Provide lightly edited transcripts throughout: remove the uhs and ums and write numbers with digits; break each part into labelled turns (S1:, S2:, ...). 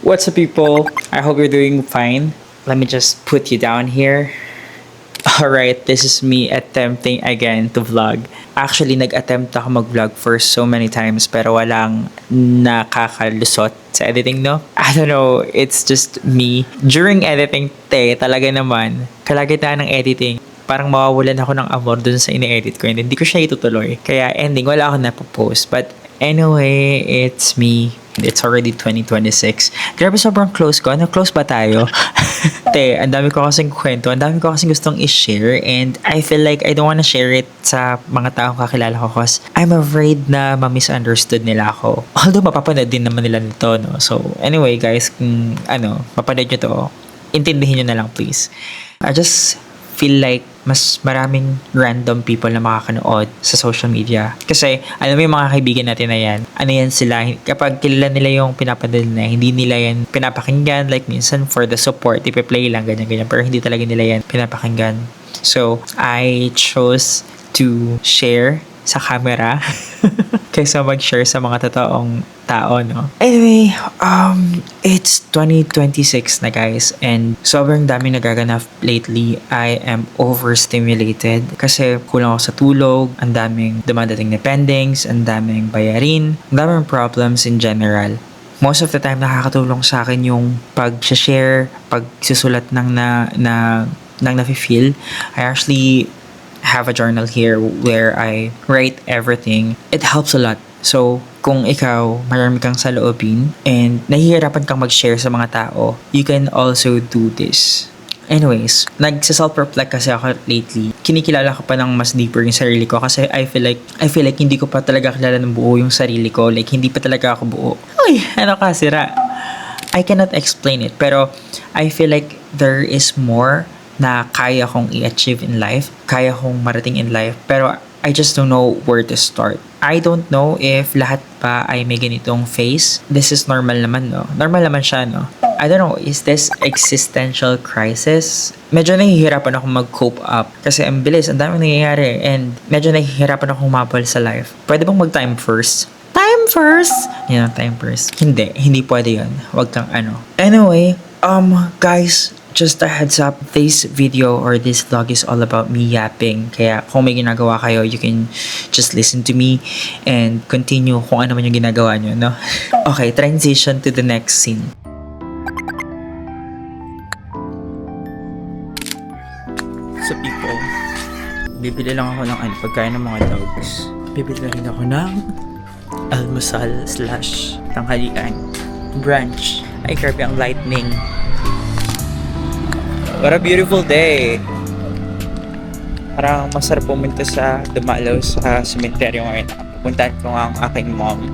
S1: What's up, people? I hope you're doing fine. Let me just put you down here. Alright, this is me attempting again to vlog. Actually, nag-attempt ako mag-vlog for so many times pero walang nakakalusot sa editing, no? I don't know, it's just me. During editing, talaga naman, kalagitnaan ng editing, parang mawawalan ako ng amor dun sa ini-edit ko and hindi ko siya itutuloy. Kaya ending, wala ako napopost. But anyway, it's me. It's already 2026. Grabe, sobrang close ko. Ano, close ba tayo? Ang dami ko kasing kwento. Ang dami ko kasing gustong i-share. And I feel like I don't wanna share it sa mga taong kakilala ko kasi I'm afraid na ma-misunderstood nila ako. Although, mapapanood din naman nila nito, no? So, anyway, guys, kung mapanood nyo to, intindihin nyo na lang, please. I just feel like mas maraming random people na makakanood sa social media. Kasi, alam mo yung mga kaibigan natin na yan, ano yan sila, kapag kilala nila yung pinapanood na, hindi nila yan pinapakinggan, like minsan for the support, ipe-play lang, ganyan-ganyan, pero hindi talaga nila yan pinapakinggan. So, I chose to share sa camera kaysa mag-share sa mga totoong tao, no? Anyway, it's 2026 na, guys, and sobrang dami nagaganap lately. I am overstimulated kasi kulang ako sa tulog, ang daming dumadating na pendings, ang daming bayarin, ang daming problems in general. Most of the time, nakakatulong sa akin yung pag-share, pag-susulat ng nafe-feel. I actually have a journal here where I write everything. It helps a lot. So, kung ikaw, marami kang saloobin and nahihirapan kang mag-share sa mga tao, you can also do this. Anyways, nagsa-self-reflect kasi ako lately. Kinikilala ko pa ng mas deeper yung sarili ko kasi I feel like hindi ko pa talaga kilala ng buo yung sarili ko. Like, hindi pa talaga ako buo. Uy, ano ka, sira? I cannot explain it, pero I feel like there is more na kaya kong i-achieve in life, kaya kong marating in life, pero I just don't know where to start. I don't know if lahat pa ay may ganitong phase. This is normal naman, no? Normal naman siya, no? I don't know, is this existential crisis? Medyo nahihirapan ako mag-cope up kasi ang bilis, ang daming nangyayari, and medyo nahihirapan ako humabol sa life. Pwede bang mag-time first? Time first? Yeah, time first. Hindi pwede yun. Wag kang ano. Anyway, guys, just a heads up, this video or this vlog is all about me yapping. Kaya kung may ginagawa kayo, you can just listen to me and continue kung ano man yung ginagawa nyo, no? Okay, transition to the next scene. So people, bibili lang ako ng pagkain ng mga dogs. Bibili rin ako ng almusal / tanghalian. Brunch. Ay, grabe ang lightning. What a beautiful day! Parang masarap pumunta sa dumalaw sa cemetery ngayon. Pupuntahan ko nga ang aking mom.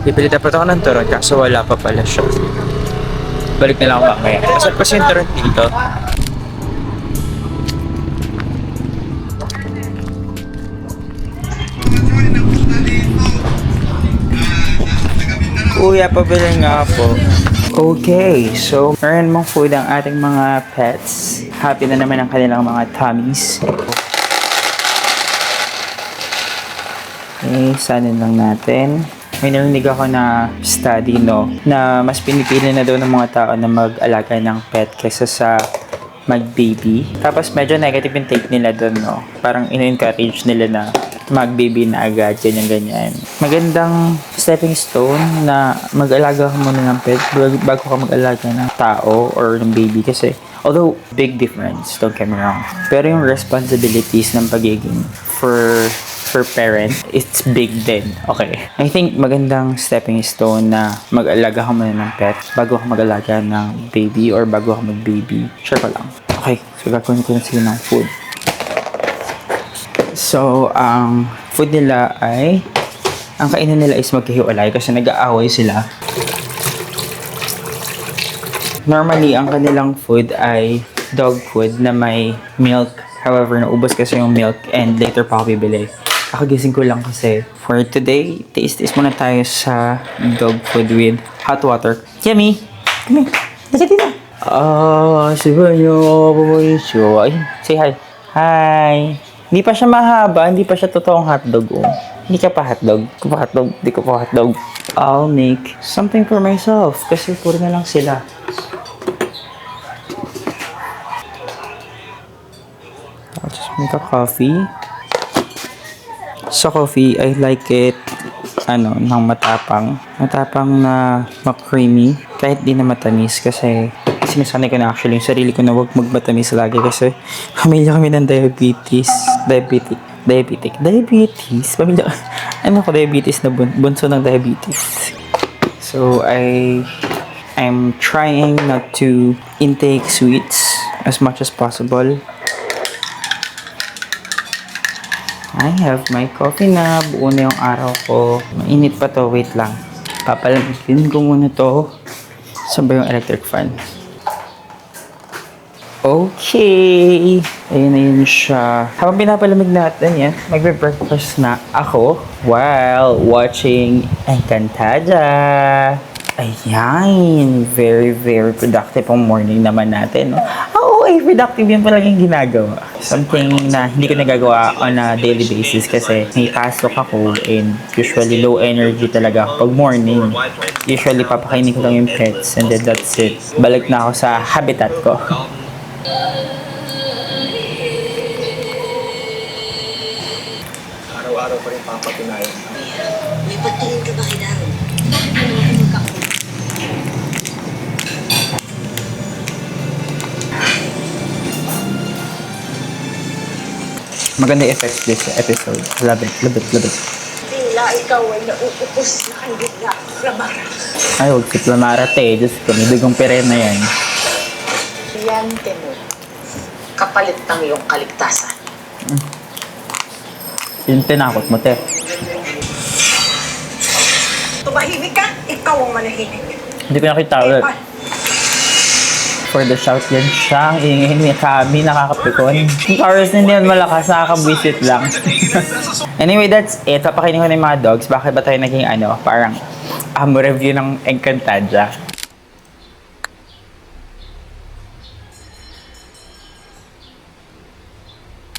S1: Bibili dapat ako ng turon kaso wala pa pala siya. Balik na lang ako mamaya. Masarap kasi yung turon dito. Kuya, pabili nga po. Okay, so meron mong food ang ating mga pets. Happy na naman ang kanilang mga tummies. Okay, sanin lang natin. May narinig ako na study, no, na mas pinipili na daw ng mga tao na mag-alaga ng pet kaysa sa mag-baby. Tapos medyo negative yung take nila doon, no. Parang ino-encourage nila na mag-baby na agad, ganyan-ganyan. Magandang stepping stone na mag-alaga ka muna ng pet bago ka mag-alaga ng tao or ng baby kasi although big difference, don't get me wrong, pero yung responsibilities ng pagiging for parent, it's big din. Okay. I think magandang stepping stone na mag-alaga ka muna ng pet bago ka mag-alaga ng baby or bago ka mag-baby. Sure ka lang. Okay. So, gagawin ko na sila ng food. So, ang food nila ay, ang kainan nila is magkahiwalay kasi nag-aaway sila. Normally, ang kanilang food ay dog food na may milk. However, naubos kasi yung milk and later pa ako bibili. Kakagising ko lang kasi. For today, taste muna tayo sa dog food with hot water. Yummy! Come here. Nasa dito. Si Banyo. Ay, say hi. Hi! Hindi pa siya mahaba, hindi pa siya totoong hotdog. Oh. Hindi ka pa hotdog. Hindi ko pa hotdog. I'll make something for myself kasi puro na lang sila. I'll just make a coffee. Sa coffee, I like it ng matapang. Matapang na creamy kahit di na matamis kasi sinasanay ko na actually yung sarili ko na huwag magmatamis lagi kasi pamilya kami ng diabetes. Pamilya, diabetes na bunso ng diabetes. So, I'm trying not to intake sweets as much as possible. I have my coffee na. Buo na yung araw ko. Mainit pa to. Wait lang. Papalamigin ko muna to. Saan ba yung electric fan? Okay. Ayun na yun siya. Habang pinapalamig natin yan, magbe-breakfast na ako while watching Encantada. Ayan. Very, very productive ang morning naman natin. No? Productive yun palaging ginagawa. Something na hindi ko nagagawa on a daily basis kasi may pasok ako and usually low energy talaga pag morning. Usually papakainin ko lang yung pets and then that's it. Balik na ako sa habitat ko.
S2: Araw-araw pa rin papatunayan.
S3: May pagtingin ka ba kay Darren?
S1: Maganda effects this episode. Love it.
S3: Tila ikaw ay nauupos na kay Bigla Flamara.
S1: Ay, huwag si Flamara te. Diyos ko, nabigong peren na yan.
S3: Kliyente mo, kapalit ng iyong kaligtasan.
S1: Yung tinakot mo, te.
S3: Tumahimik ka, ikaw ang manahimik.
S1: Hindi ko nakita ulit. For the shout yan siya, ang ingay niya kami, nakakapikon. Yung powers hindi yan malakas, nakakabwisit lang. Anyway, that's it. Papakainin ko na yung mga dogs. Bakit ba tayo naging parang review ng Encantada?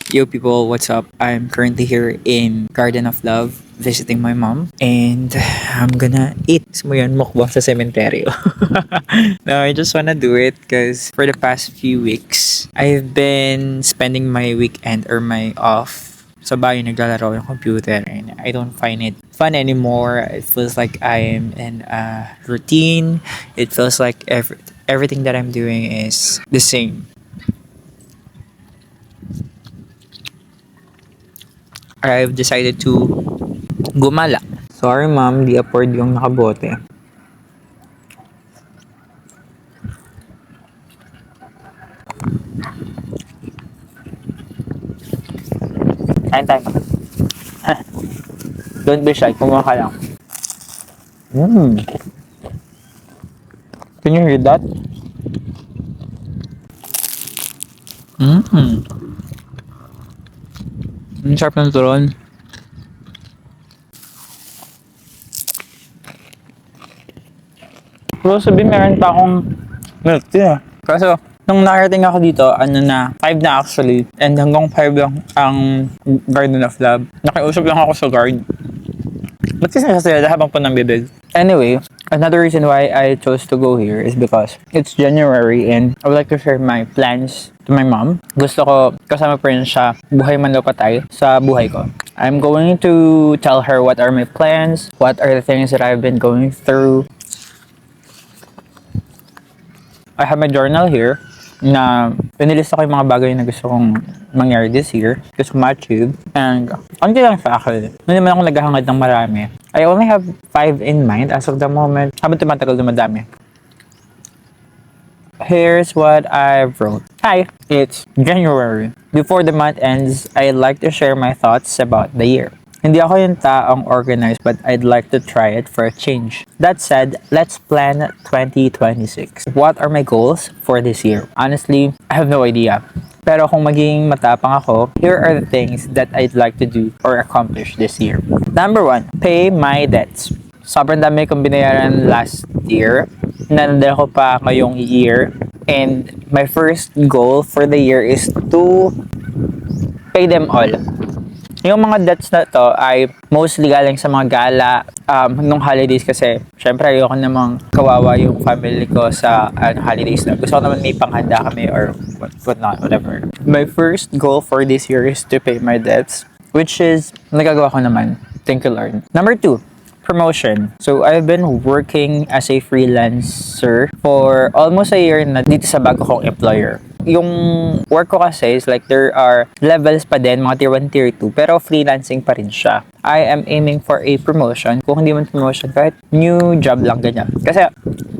S1: Yo people, what's up? I'm currently here in Garden of Love visiting my mom and I'm gonna eat. Mo yun, mukbang sa sementeryo. No, I just wanna do it because for the past few weeks, I've been spending my weekend or my off sa bahay naglalaro yung computer and I don't find it fun anymore. It feels like I am in a routine. It feels like everything that I'm doing is the same. I've decided to gumala. Sorry ma'am, di afford yung nakabote. Kain tayo. Don't be shy, kumuha ka lang. Can you hear that? Ang sarap ng turon. Pero sabihin meron pa akong milk tea. Kaso, nung nakarating ako dito, 5 na actually. And hanggang 5 lang ang Garden of Love. Nakiusap lang ako sa guard. Ba't kasi sila habang po ng bibig? Anyway, another reason why I chose to go here is because it's January and I would like to share my plans to my mom. Gusto ko kasama pa rin siya, buhay man daw patay, sa buhay ko. I'm going to tell her what are my plans, what are the things that I've been going through. I have my journal here na pinilista ko yung mga bagay na gusto kong mangyari this year, gusto kong ma-achieve, and onti lang sa akin. Hindi naman ako naghahangad ng marami. I only have 5 in mind as of the moment. Habang tumatagal dumadami. Here's what I wrote. Hi, it's January. Before the month ends, I'd like to share my thoughts about the year. Hindi ako yung taong organized but I'd like to try it for a change. That said, let's plan 2026. What are my goals for this year? Honestly, I have no idea. Pero kung maging matapang ako, here are the things that I'd like to do or accomplish this year. Number 1, pay my debts. Sobrang dami kong binayaran last year. Nanandala ko pa ngayong year. And my first goal for the year is to pay them all. Yung mga debts na to ay mostly galing sa mga gala nung holidays kasi syempre ayoko namang kawawa yung family ko sa holidays na. Gusto ko naman may panghanda kami or whatnot, whatever. My first goal for this year is to pay my debts, which is nagagawa ko naman. Thank you, Lord. Number 2, promotion. So, I've been working as a freelancer for almost a year na dito sa bago kong employer. Yung work ko kasi is like there are levels pa din, mga tier 1, tier 2, pero freelancing pa rin siya. I am aiming for a promotion. Kung hindi man promotion, kahit new job lang ganyan. Kasi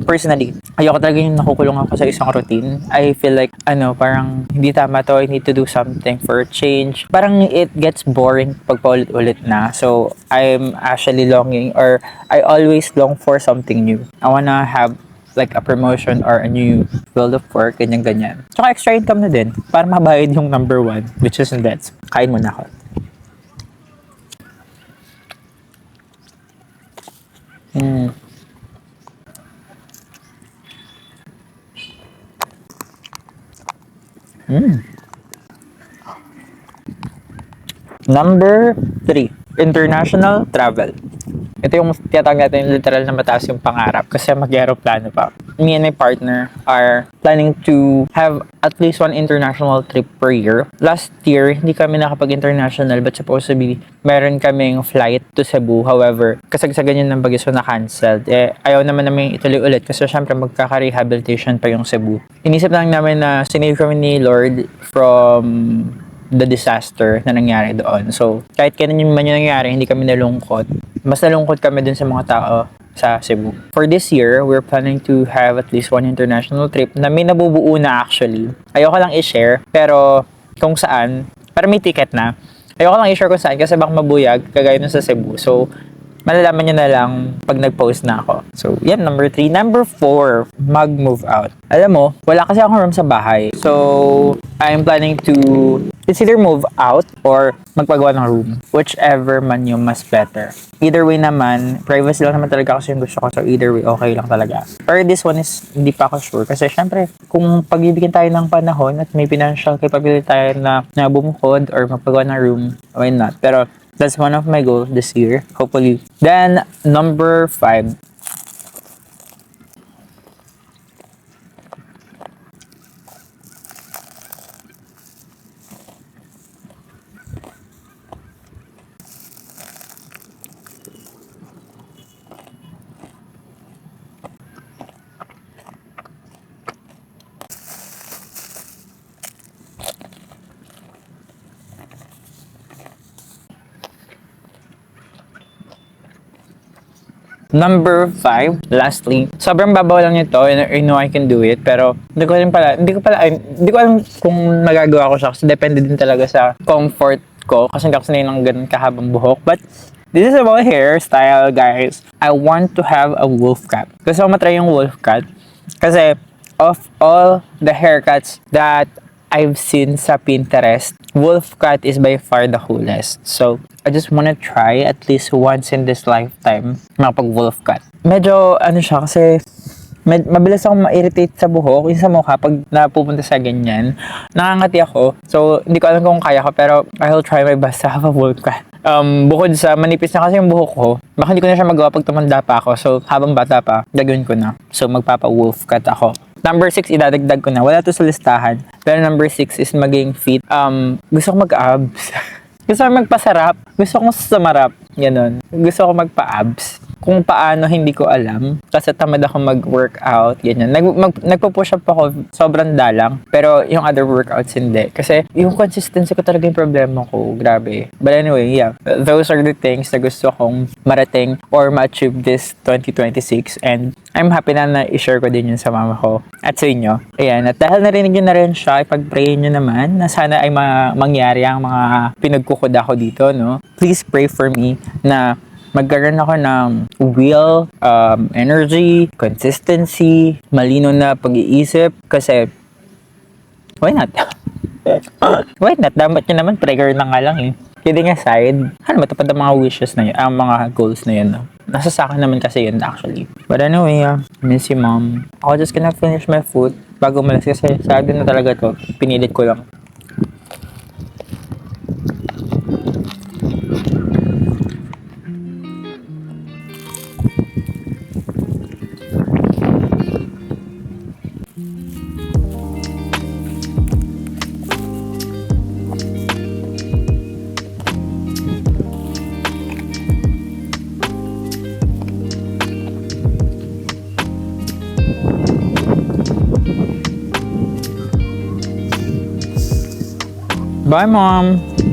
S1: personally, ayoko talaga yung nakukulong ako sa isang routine. I feel like, parang hindi tama to. I need to do something for a change. Parang it gets boring pag paulit-ulit na. So, I'm actually longing or I always long for something new. I wanna have like a promotion or a new field of work, ganyan-ganyan. Tsaka extra income na din para mabayad yung number 1, which is in debts. Kain muna ako. Number 3, international travel. Ito yung tiyatawag natin literal na mataas yung pangarap kasi mag-aeroplano pa. Me and my partner are planning to have at least 1 international trip per year. Last year, hindi kami nakapag-international but supposedly meron kaming flight to Cebu. However, kasagsagan yun ng bagyo so na-cancelled. Ayaw naman namin ituloy ulit kasi syempre magkaka-rehabilitation pa yung Cebu. Inisip lang namin na sinave kami ni Lord from the disaster na nangyari doon. So, kahit kailan man yung nangyari, hindi kami nalungkot. Mas nalungkot kami dun sa mga tao sa Cebu. For this year, we're planning to have at least 1 international trip na may nabubuo na actually. Ayoko lang i-share, pero kung saan, para may ticket na. Ayoko lang i-share kung saan kasi baka mabuyag, kagaya nun sa Cebu. So, malalaman nyo na lang pag nag-post na ako. So, yan, number 3. Number 4, mag-move out. Alam mo, wala kasi akong room sa bahay. So, I'm planning to it's either move out or magpagawa ng room. Whichever man yung mas better. Either way naman, privacy lang naman talaga kasi yung gusto ko. So, either way, okay lang talaga. Pero this one is, hindi pa ako sure. Kasi syempre, kung pagbibigyan tayo ng panahon at may financial capability tayo na bumukod or magpagawa ng room, why not? Pero, that's one of my goals this year, hopefully. Then, number 5. Number 5, lastly, sobrang babaw lang nito and I know I can do it pero hindi ko alam kung nagagawa ko siya kasi depende din talaga sa comfort ko kasi hindi ako sanay ng ganun kahabang buhok. But this is about hairstyle, guys. I want to have a wolf cut. Gusto ko matry yung wolf cut kasi of all the haircuts that I've seen sa Pinterest, wolf cut is by far the coolest. So, I just wanna try at least once in this lifetime makapag-wolf cut. Medyo, siya kasi mabilis akong ma-irritate sa buhok, yung sa mukha pag napupunta sa ganyan. Nangangati ako. So, hindi ko alam kung kaya ko, pero I'll try my best to have a wolf cut. Bukod sa manipis na kasi yung buhok ko, baka hindi ko na siya magawa pag tumanda pa ako. So, habang bata pa, gagawin ko na. So, magpapa-wolf cut ako. Number 6, idadagdag ko na. Wala to sa listahan. Pero number 6 is maging fit. Gusto ko mag-abs. Gusto ko magpasarap. Gusto ko sumarap. Ganon. Gusto ko magpa-abs. Kung paano, hindi ko alam. Kasi tamad ako mag-workout. Ganyan. Nagpo-push up ako. Sobrang dalang. Pero yung other workouts, hindi. Kasi yung consistency ko talaga yung problema ko. Grabe. But anyway, yeah. Those are the things na gusto kong marating or ma-achieve this 2026. And I'm happy na i-share ko din yun sa mama ko at sa inyo. Ayan. At dahil narinig nyo na rin siya, ipag-prayin nyo naman na sana ay mangyari ang mga pinagkukod ako dito, no? Please pray for me na magkaroon ako ng will, energy, consistency, malino na pag-iisip kasi why not? Why not? Dapat nyo naman, trigger na nga lang eh. Kidding aside, matupad ang mga wishes na yun, ang mga goals na yun. No? Nasa sa akin naman kasi yun actually. But anyway, miss you mom. Ako just gonna finish my food bago umalis kasi sa akin na talaga to. Pinilit ko lang. Bye, Mom!